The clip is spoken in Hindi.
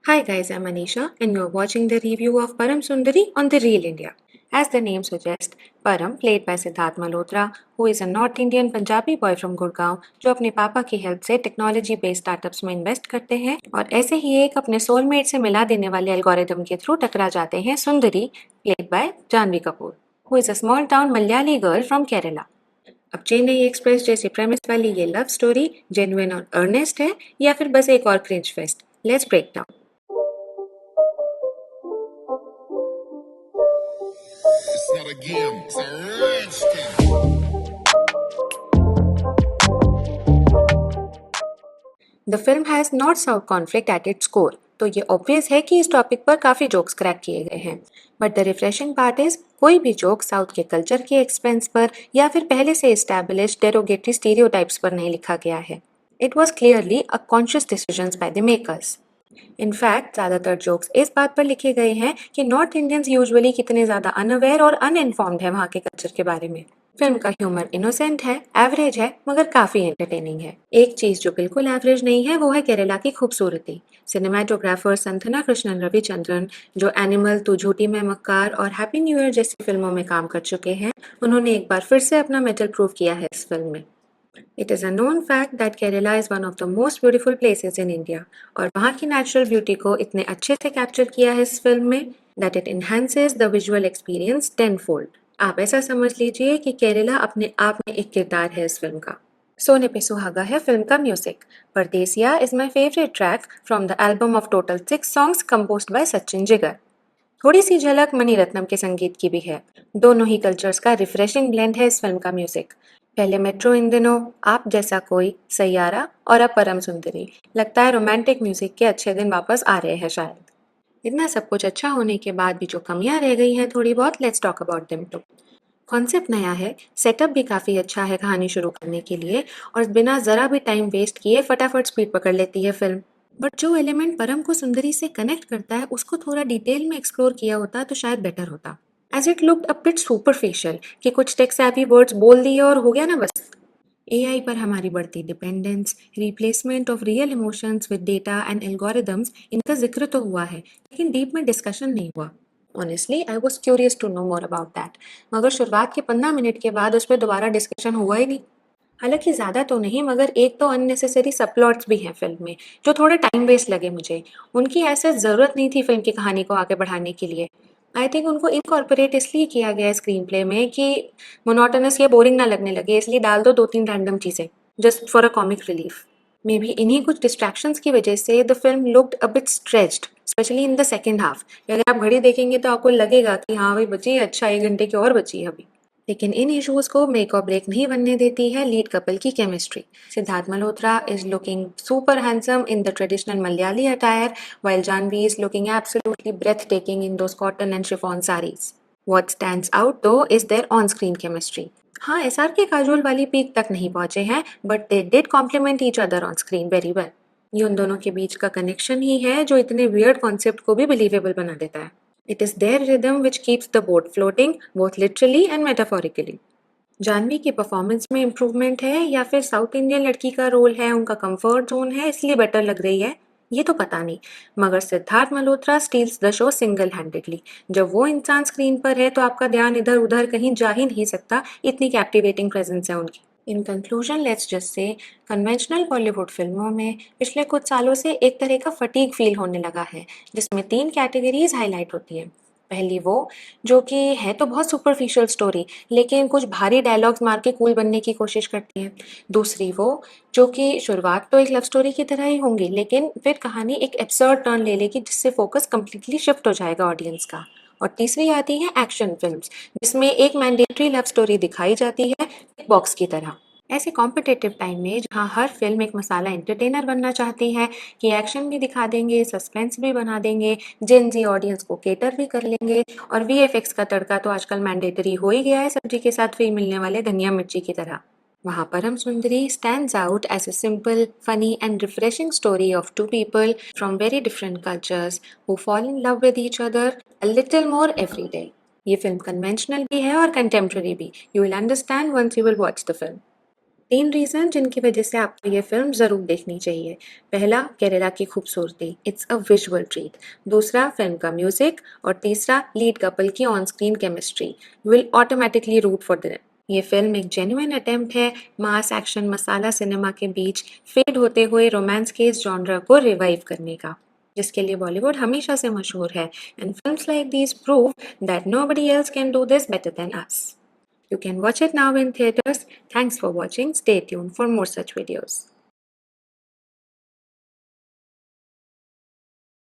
Hi guys, I'm Anisha and you're watching the review of Param Sundari on The Real India. As the name suggests, Param, played by Siddharth Malhotra, who is a North Indian Punjabi boy from Gurgaon, जो अपने पापा की हेल्प से टेक्नोलॉजी बेस्ड स्टार्टअप्स में इन्वेस्ट करते हैं और ऐसे ही एक अपने सोलमेट से मिला देने वाले एल्गोरिदम के थ्रू टकरा जाते हैं सुंदरी, played by Janhvi Kapoor, who is a small town Malayali girl from Kerala. अब चेन्नई एक्सप्रेस जैसी प्रेमिस वाली ये लव स्टोरी जेन्युइन और अर्नेस्ट है या फिर बस एक और cringe fest? Let's break down. It's not a game, it's a rich thing. The film has north south conflict at its core, तो ये ऑब्वियस है कि इस टॉपिक पर काफ़ी जोक्स क्रैक किए गए हैं. But the refreshing part is कोई भी जोक साउथ के कल्चर के एक्सपेंस पर या फिर पहले से इस्टेब्लिश डेरोगेटरी स्टीरियोटाइप्स पर नहीं लिखा गया है. It was clearly a conscious decision by the makers. In fact ज़्यादातर जोक्स इस बात पर लिखे गए हैं कि नॉर्थ इंडियंस यूजुअली कितने ज़्यादा अनअवेयर और अनइन्फॉर्म्ड है वहाँ के कल्चर के बारे में. फिल्म का ह्यूमर इनोसेंट है, एवरेज है, मगर काफी एंटरटेनिंग है. एक चीज जो बिल्कुल एवरेज नहीं है वो है केरला की खूबसूरती. सिनेमाटोग्राफर संथना कृष्णन रविचंद्रन, जो एनिमल, तू झूठी मैं मक्कार और हैप्पी न्यू ईयर जैसी फिल्मों में काम कर चुके हैं, उन्होंने एक बार फिर से अपना मेटल प्रूव किया है इस फिल्म में. It is a known fact that Kerala is one of the most beautiful places in India और वहाँ की नेचुरल ब्यूटी को इतने अच्छे से कैप्चर किया है इस फिल्म में that it enhances the visual experience tenfold. आप ऐसा समझ लीजिए कि केरला अपने आप में एक किरदार है इस फिल्म का. सोने पे सुहागा है फिल्म का म्यूजिक. परदेसिया is my favourite track from the album of total 6 songs composed bye Sachin Jigar. थोड़ी सी झलक मणिरत्नम के संगीत की भी है. दोनों ही कल्चर्स का रिफ्रेशिंग ब्लेंड है इस फिल्म का म्यूजिक. पहले मेट्रो इन दिनों, आप जैसा कोई, सैयारा और अब परम सुंदरी. लगता है रोमांटिक म्यूजिक के अच्छे दिन वापस आ रहे हैं शायद. इतना सब कुछ अच्छा होने के बाद भी जो कमियां रह गई हैं थोड़ी बहुत, let's talk about them too. Concept नया है, सेटअप भी काफ़ी अच्छा है कहानी शुरू करने के लिए और बिना ज़रा भी टाइम वेस्ट किए फटाफट स्पीड पकड़ लेती है फिल्म. बट जो एलिमेंट परम को सुंदरी से कनेक्ट करता है उसको थोड़ा डिटेल में एक्सप्लोर किया होता तो शायद बेटर होता. As it looked a bit superficial कि कुछ टेक सैवी वर्ड्स बोल दिए और हो गया ना बस. एआई पर हमारी बढ़ती dependence, replacement of real emotions with data and algorithms, इनका जिक्र तो हुआ है लेकिन डीप में डिस्कशन नहीं हुआ. Honestly I was curious to know more about that, मगर शुरुआत के 15 मिनट के बाद उस पर दोबारा डिस्कशन हुआ ही नहीं. हालांकि ज़्यादा तो नहीं, मगर एक तो अननेसेसरी सबप्लॉट्स भी हैं फिल्म में जो थोड़ा टाइम वेस्ट लगे मुझे. उनकी ऐसे ज़रूरत नहीं थी फिल्म की कहानी को आगे बढ़ाने के लिए. आई थिंक उनको इनकॉर्पोरेट इसलिए किया गया स्क्रीन प्ले में कि मोनोटोनस या बोरिंग ना लगने लगे, इसलिए डाल दो 2-3 रैंडम चीज़ें just for a comic relief. May be इन्हीं कुछ डिस्ट्रैक्शंस की वजह से the film looked a bit stretched, specially in the second half. अगर आप घड़ी देखेंगे तो आपको लगेगा कि हाँ भाई बची है, अच्छा 1 घंटे की और बची है अभी. लेकिन इन इश्यूज को मेक और ब्रेक नहीं बनने देती है लीड कपल की chemistry. Siddharth Malhotra is looking super handsome in the traditional Malayali attire, while Janvi is looking absolutely breathtaking in those cotton and chiffon sarees. What stands out though is their on-screen chemistry. हाँ, एसआर के काजोल वाली पीक तक नहीं पहुंचे हैं, but they did compliment each other on screen very well. ये उन दोनों के बीच का कनेक्शन ही है जो इतने वियर्ड कॉन्सेप्ट को भी बिलीवेबल बना देता है. It is their rhythm which keeps the boat floating, both literally and metaphorically. Janvi की परफॉर्मेंस में इम्प्रूवमेंट है या फिर साउथ इंडियन लड़की का रोल है, उनका कंफर्ट जोन है इसलिए बेटर लग रही है, ये तो पता नहीं. मगर Siddharth Malhotra steels the show single handedly. जब वो इंसान स्क्रीन पर है तो आपका ध्यान इधर उधर कहीं जा ही नहीं सकता, इतनी कैप्टिवेटिंग प्रेजेंस है उनकी. In conclusion let's just say, conventional Bollywood फिल्मों में पिछले कुछ सालों से एक तरह का फटीग फील होने लगा है जिसमें 3 कैटेगरीज हाईलाइट होती हैं. पहली वो जो कि है तो बहुत सुपरफिशियल स्टोरी लेकिन कुछ भारी डायलॉग्स मार के कूल बनने की कोशिश करती है. दूसरी वो जो कि शुरुआत तो एक लव स्टोरी की तरह ही होंगी लेकिन फिर कहानी एक एब्सर्ड टर्न ले लेगी जिससे फोकस कम्प्लीटली शिफ्ट हो जाएगा ऑडियंस का. और तीसरी आती है एक्शन फिल्म्स जिसमें एक मैंडेटरी लव स्टोरी दिखाई जाती है बॉक्स की तरह. ऐसे कॉम्पिटिटिव टाइम में जहाँ हर फिल्म एक मसाला एंटरटेनर बनना चाहती है कि एक्शन भी दिखा देंगे, सस्पेंस भी बना देंगे, जेन जी ऑडियंस को केटर भी कर लेंगे और वीएफएक्स का तड़का तो आजकल मैंडेटरी हो ही गया है सब्जी के साथ फ्री मिलने वाले धनिया मिर्ची की तरह. वहाँ परम सुंदरी stands out as a simple, funny and refreshing story of two people from very different cultures who fall in love with each other a little more every day. ये फिल्म कन्वेंशनल भी है और कंटेम्प्रेरी भी. You will understand once you will watch the film. 3 reason जिनकी वजह से आपको ये फ़िल्म ज़रूर देखनी चाहिए। पहला, केरला की खूबसूरती, इट्स अ विजुअल ट्रीट। दूसरा, फ़िल्म का म्यूज़िक और तीसरा, लीड कपल की on screen chemistry. Will automatically root for them. ये फ़िल्म एक जेन्युइन अटेम्प्ट है मास एक्शन मसाला सिनेमा के बीच फेड होते हुए रोमांस के इस जॉनरा को रिवाइव करने का, जिसके लिए बॉलीवुड हमेशा से मशहूर है। And films like these prove that nobody else can do this better than us. You can watch it now in theaters. Thanks for watching. Stay tuned for more such videos.